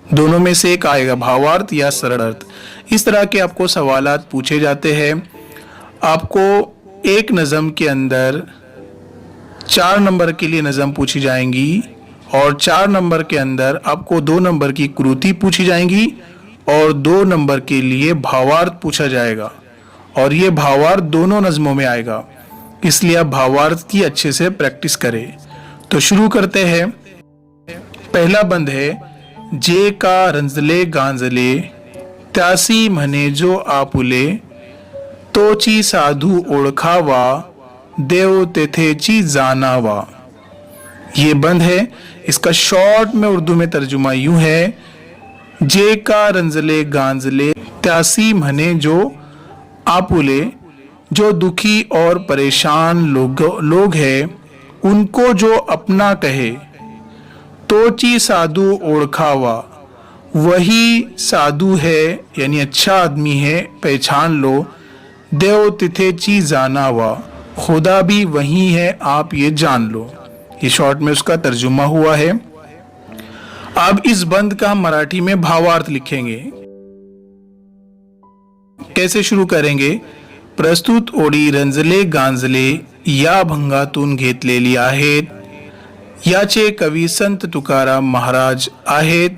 दोनों में से एक आएगा, भावार्थ या सरल अर्थ। इस तरह के आपको सवालात पूछे जाते हैं। आपको एक नज़म के अंदर 4 नंबर के लिए नज़म पूछी जाएंगी और 4 नंबर के अंदर आपको 2 नंबर की कृति पूछी जाएंगी और 2 नंबर के लिए भावार्थ पूछा जाएगा और ये भावार्थ दोनों नज़मों में आएगा, इसलिए आप भावार्थ की अच्छे से प्रैक्टिस करें। तो शुरू करते हैं। पहला बंद है, जे का रंजले गांजले त्यासी म्हणे जो आपुले तोची साधू ओळखावा देव तेथेची जानावा। ये बंद है। इसका शॉर्ट में उर्दू में तर्जुमा यूं है, जे का रंजले गांजले त्यासी म्हणे जो आपुले, जो दुखी और परेशान लोग हैं उनको जो अपना कहे, तोची साधु ओळखावा, वही साधु है यानी अच्छा आदमी है, पहचान लो। देव तिथेची जानावा, खुदा भी वही है, आप ये जान लो। ये शॉर्ट में उसका तर्जुमा हुआ है। अब इस बंद का हम मराठी में भावार्थ लिखेंगे। कैसे शुरू करेंगे? प्रस्तुत ओळी रंजले गांजले या भंगातून घेतलेली आहेत, याचे कवी संत तुकाराम महाराज आहेत,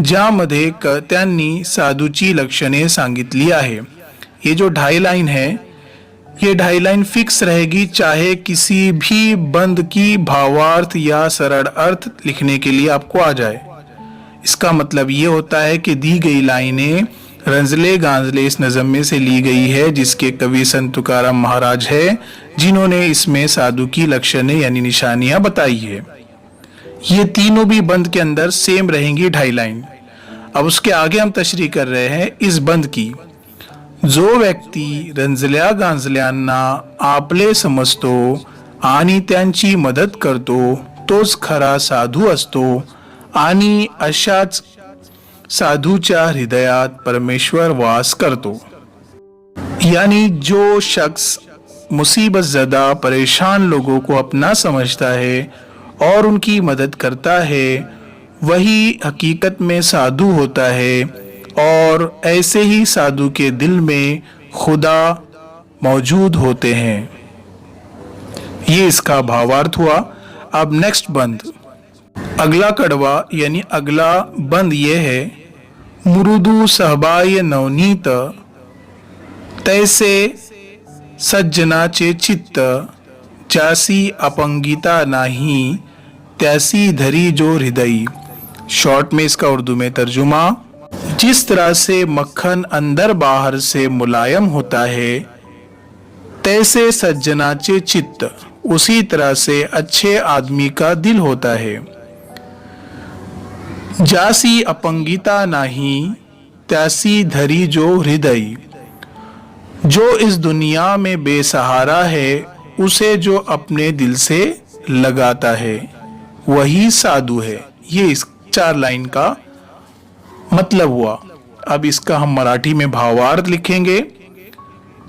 ज्यामध्ये त्यांनी साधूची लक्षणे सांगितली आहे। ये जो 2.5 लाइन है, ये 2.5 लाइन फिक्स रहेगी, चाहे किसी भी बंद की भावार्थ या सरल अर्थ लिखने के लिए आपको आ जाए। इसका मतलब ये होता है कि दी गई लाइनें रंजले गांजले इस नज़म में से ली गई है, जिसके कवि संत तुकाराम महाराज है, जिन्होंने इसमें साधु की लक्षणें यानी निशानियां बताई है। ये तीनों भी बंद के अंदर सेम रहेंगी 2.5 लाइन। अब उसके आगे हम तशरीह कर रहे हैं इस बंद की। जो व्यक्ती रंजल्या गांजल्यांना आपले समजतो आणि त्यांची मदत करतो तोच खरा साधू असतो आणि अशाच साधूच्या हृदयात परमेश्वर वास करतो। यानी जो शख्स मुसीबत ज़दा परेशान लोगों को अपना समझता है और उनकी मदद करता है, वही हकीकत में साधु होता है और ऐसे ही साधु के दिल में खुदा मौजूद होते हैं। ये इसका भावार्थ हुआ। अब नेक्स्ट बंद, अगला कड़वा यानी अगला बंद ये है, मृदु सहबाय नवनीत तैसे सज्जनाचे चित्त, ज्यासी अपंगिता नाही त्यासी धरी जो हृदय। शॉर्ट में इसका उर्दू में तर्जुमा, जिस तरह से मक्खन अंदर बाहर से मुलायम होता है, तैसे सज्जनाचे चित्त, उसी तरह से अच्छे आदमी का दिल होता है। जासी अपंगिता नाही त्यासी धरी जो हृदय, जो इस दुनिया में बेसहारा है उसे जो अपने दिल से लगाता है वही साधु है। ये इस 4 लाइन का मतलब हुआ। अब इसका हम मराठी में भावार्थ लिखेंगे,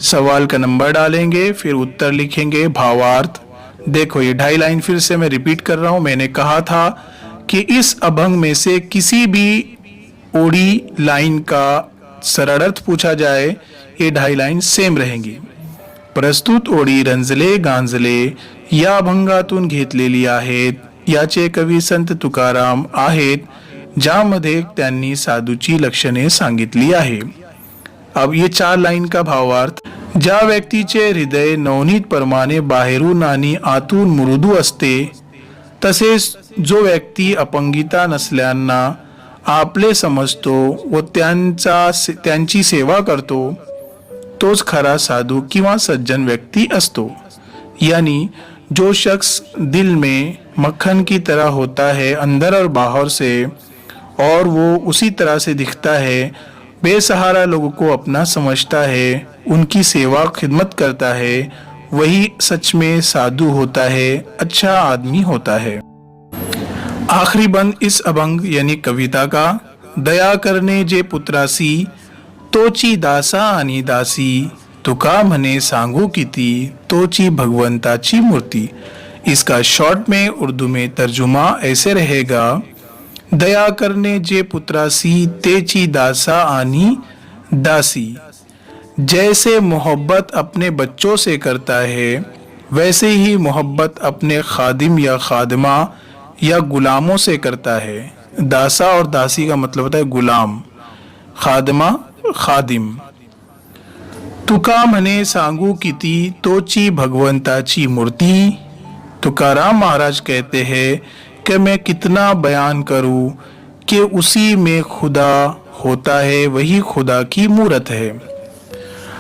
सवाल का नंबर डालेंगे, फिर उत्तर लिखेंगे, भावार्थ। देखो ये 2.5 लाइन फिर से मैं रिपीट कर रहा हूं। मैंने कहा था कि इस अभंग में से किसी भी ओडी लाइन का सरल अर्थ पूछा जाए, ये 2.5 लाइन सेम रहेंगी। प्रस्तुत ओडी रंजले गांजले या अभंगातून घेतलेली आहेत, याचे कवी संत तुकाराम आहेत, ज्यामध्ये त्यांनी साधूची लक्षणे सांगितली आहे। अब ये 4 लाइन का भावार्थ, ज्या व्यक्तीचे हृदय नवनीत प्रमाणे बाहेरून आणि आतून मृदू असते, तसेच जो व्यक्ती अपंगिता नसल्यांना आपले समजतो व त्यांची सेवा करतो, तोच खरा साधु किंवा सज्जन व्यक्ति असतो। यानी जो शख्स दिल में मक्खन की तरह होता है अंदर और बाहर से, और वो उसी तरह से दिखता है, बेसहारा लोगों को अपना समझता है, उनकी सेवा खिदमत करता है, वही सच में साधु होता है, अच्छा आदमी होता है। आखिरी बंद इस अभंग यानी कविता का, दया करने जे पुत्रासी तोची दासा आणि दासी, तुका म्हणे सांगू किती तोची भगवंताची मूर्ति। इसका शॉर्ट में उर्दू में तर्जुमा ऐसे रहेगा, दया करने जे पुत्रासी तेची दासा आनी दासी। जैसे मोहब्बत अपने बच्चों से करता है वैसे ही मोहब्बत अपने खादिम या खादिमा या गुलामों से करता है। दासा और दासी का मतलब होता है गुलाम, खादिमा खादिम। तुका म्हणे सांगू किती तोची भगवंताची मूर्ति। तुकाराम महाराज कहते हैं कि मैं कितना बयान करूं कि उसी में खुदा होता है, वही खुदा की मूरत है।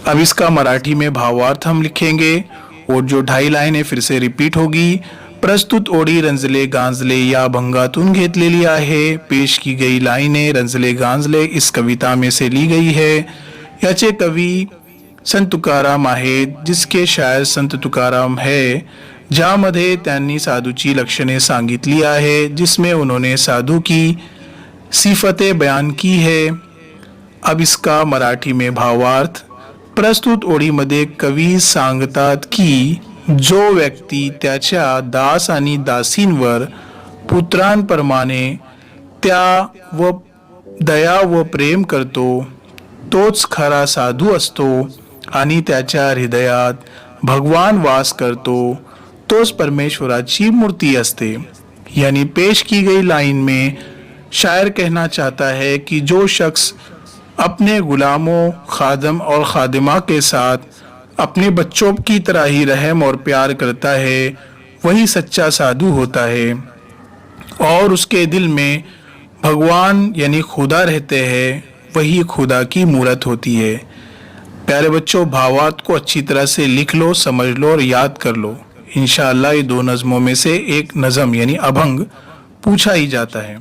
अब इसका मराठी में भावार्थ हम लिखेंगे और जो 2.5 लाइनें फिर से रिपीट होगी। प्रस्तुत ओळी रंजले गांजले या अभंगातून घेतलेली आहे। पेश की गई लाइनें रंजले गांजले इस कविता में से ली गई है। याचे कवी संत तुकाराम आहेत, जिसके शायर संत तुकाराम है, ज्यामध्ये त्यांनी साधूची लक्षणे सांगितली आहे, जिसमें उन्होंने साधु की सिफतें बयान की है। अब इसका मराठी में भावार्थ। प्रस्तुत ओळीमध्ये कवी सांगतात की जो व्यक्ती त्याच्या दास आणि दासींवर पुत्रांप्रमाणे त्या व दया व प्रेम करतो तोच खरा साधू असतो आणि त्याच्या हृदयात भगवान वास करतो, तोच परमेश्वराची मूर्ति असते। यानी पेश की गई लाइन में शायर कहना चाहता है कि जो शख्स अपने गुलामों, खादम और खादिमा के साथ अपने बच्चों की तरह ही रहम और प्यार करता है वही सच्चा साधु होता है और उसके दिल में भगवान यानी खुदा रहते हैं, वही खुदा की मूरत होती है। प्यारे बच्चों, भावार्थ को अच्छी तरह से लिख लो, समझ लो और याद कर लो। इंशाअल्लाह ये 2 नज़मों में से एक नज़म यानी अभंग पूछा ही जाता है।